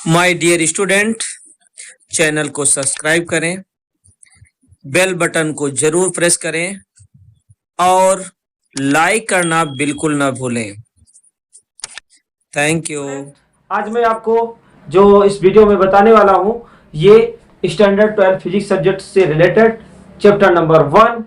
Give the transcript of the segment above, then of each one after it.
My dear student, channel को subscribe करें, bell button को जरूर प्रेस करें और लाइक करना बिल्कुल ना भूलें। Thank you. आज मैं आपको जो इस वीडियो में बताने वाला हूं ये स्टैंडर्ड 12 फिजिक्स सब्जेक्ट से रिलेटेड चैप्टर नंबर 1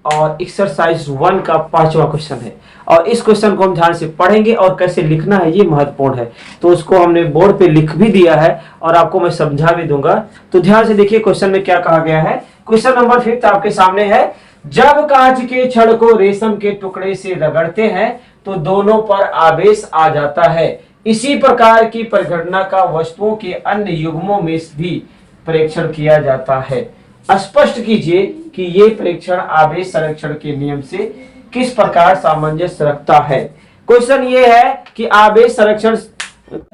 और एक्सरसाइज 1 का 5वां क्वेश्चन है। और इस क्वेश्चन को हम ध्यान से पढ़ेंगे और कैसे लिखना है ये महत्वपूर्ण है। तो उसको हमने बोर्ड पे लिख भी दिया है और आपको मैं समझा भी दूंगा। तो ध्यान से देखिए क्वेश्चन में क्या कहा गया है। क्वेश्चन नंबर 5 आपके सामने है। जब कांच के छड़ को रेशम के टुकड़े से रगड़ते हैं तो दोनों पर आवेश आ जाता है। इसी प्रकार की परिघटना का वस्तुओं के अन्य युग्मों में भी परीक्षण किया जाता है। स्पष्ट कीजिए कि ये परीक्षण आवेश संरक्षण के नियम से किस प्रकार सामंजस्य रखता है। क्वेश्चन ये है कि आवेश संरक्षण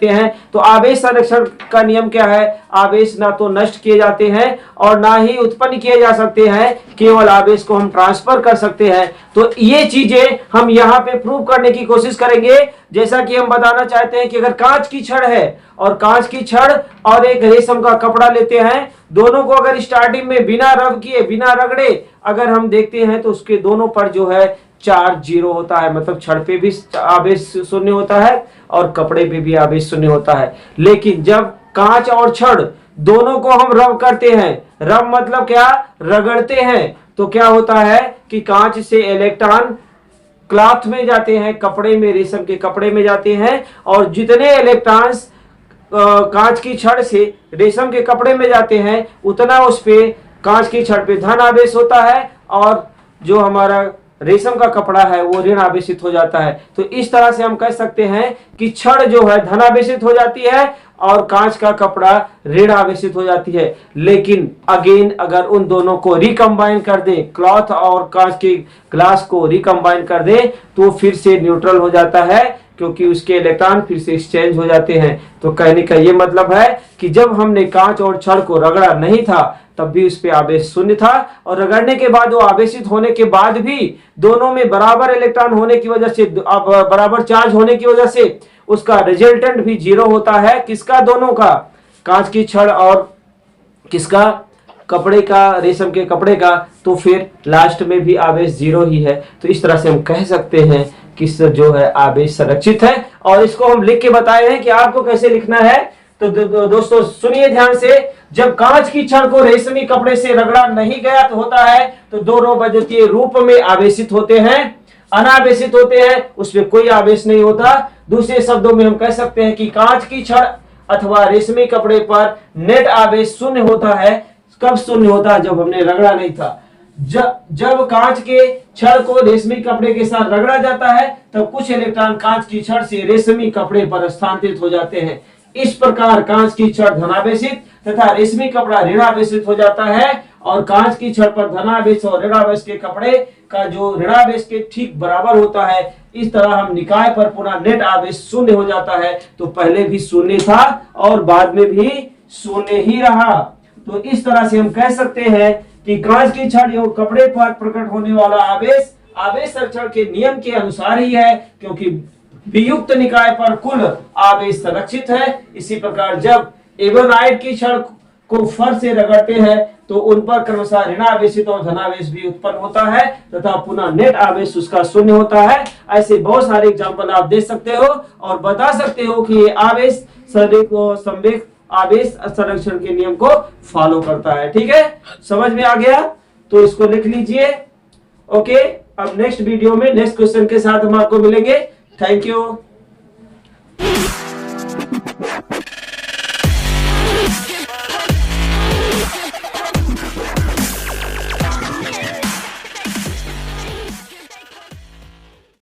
हैं तो आवेश संरक्षण का नियम क्या है। आवेश ना तो नष्ट किए जाते हैं और ना ही उत्पन्न किए जा सकते हैं, केवल आवेश को हम ट्रांसफर कर सकते हैं। तो ये चीजें हम यहाँ पे प्रूव करने की कोशिश करेंगे। जैसा कि हम बताना चाहते हैं कि अगर कांच की छड़ है और कांच की छड़ और एक रेशम का कपड़ा लेते हैं, दोनों को अगर स्टार्टिंग में बिना रब किए बिना रगड़े अगर हम देखते हैं तो उसके दोनों पर जो है चार्ज जीरो होता है, मतलब छड़ पे भी आवेश शून्य होता है और कपड़े पे भी आवेश शून्य होता है। लेकिन जब कांच और छड़ दोनों को हम रब करते हैं, रब मतलब क्या, रगड़ते हैं, तो क्या होता है कि कांच से इलेक्ट्रॉन क्लॉथ में जाते हैं, कपड़े में, रेशम के कपड़े में जाते हैं, और जितने इलेक्ट्रॉन्स कांच की छड़ से रेशम के कपड़े में जाते हैं उतना उस पे कांच की छड़ पे धन आवेश होता है और जो हमारा रेशम का कपड़ा है वो ऋण आवेशित हो जाता है। तो इस तरह से हम कह सकते हैं कि छड़ जो है धन आवेशित हो जाती है और कांच का कपड़ा ऋण आवेशित हो जाती है। लेकिन अगेन अगर उन दोनों को रिकंबाइन कर दें, क्लॉथ और कांच के ग्लास को रिकंबाइन कर दें, तो फिर से न्यूट्रल हो जाता है, क्योंकि उसके इलेक्ट्रॉन फिर से एक्सचेंज हो जाते हैं। तो कहने का ये मतलब है कि जब हमने कांच और छड़ को रगड़ा नहीं था तब भी उस पे आवेश शून्य था, और रगड़ने के बाद वो आवेशित होने के बाद भी दोनों में बराबर इलेक्ट्रॉन होने की वजह से, बराबर चार्ज होने की वजह से उसका रिजल्टेंट भी जीरो होता है। किसका, दोनों का, कांच की छड़ और किसका, कपड़े का, रेशम के कपड़े का। तो फिर लास्ट में भी आवेश जीरो ही है। तो इस तरह से हम कह सकते हैं कि जो है आवेश संरक्षित है, और इसको हम लिख के बताए हैं कि आपको कैसे लिखना है। तो दोस्तों सुनिए ध्यान से। जब कांच की छड़ को रेशमी कपड़े से रगड़ा नहीं गया तो होता है तो दोनों विद्युतीय रूप में आवेशित होते हैं, अनावेशित होते हैं, उसमें कोई आवेश नहीं होता। दूसरे शब्दों में हम कह सकते हैं कि कांच की छड़ अथवा रेशमी कपड़े पर नेट आवेश शून्य होता है। कब शून्य होता है, जब हमने रगड़ा नहीं था। जब कांच के छड़ को रेशमी कपड़े के साथ रगड़ा जाता है तब कुछ इलेक्ट्रॉन कांच की छड़ से रेशमी कपड़े पर स्थानांतरित हो जाते हैं। इस प्रकार कांच की छड़ धनावेशित तथा रेशमी कपड़ा ऋणावेशित हो जाता है, और कांच की छड़ पर धनावेश और ऋणावेश के कपड़े का जो ऋणावेश के ठीक बराबर होता है। इस तरह हम निकाय पर पुनः नेट आवेश शून्य हो जाता है। तो पहले भी शून्य था और बाद में भी शून्य ही रहा। तो इस तरह से हम कह सकते हैं कि कांच की छड़ एवं कपड़े पर प्रकट होने वाला आवेश आवेश संरक्षण के नियम के अनुसार ही है, क्योंकि वियुक्त निकाय पर कुल आवेश संरक्षित है। इसी प्रकार जब एवोनाइट की छड़ को फर से रगड़ते हैं तो उन पर क्रमशः ऋणावेशित और धनावेश भी उत्पन्न होता है तथा पुनः नेट आवेश उसका शून्य होता है। ऐसे बहुत सारे एग्जांपल आप दे सकते हो और बता सकते हो कि ये आवेश संवेग आवेश संरक्षण के नियम को फॉलो करता है। ठीक है, समझ में आ गया? तो इसको लिख लीजिए। ओके, अब नेक्स्ट वीडियो में नेक्स्ट क्वेश्चन के साथ हम आपको मिलेंगे। Thank you.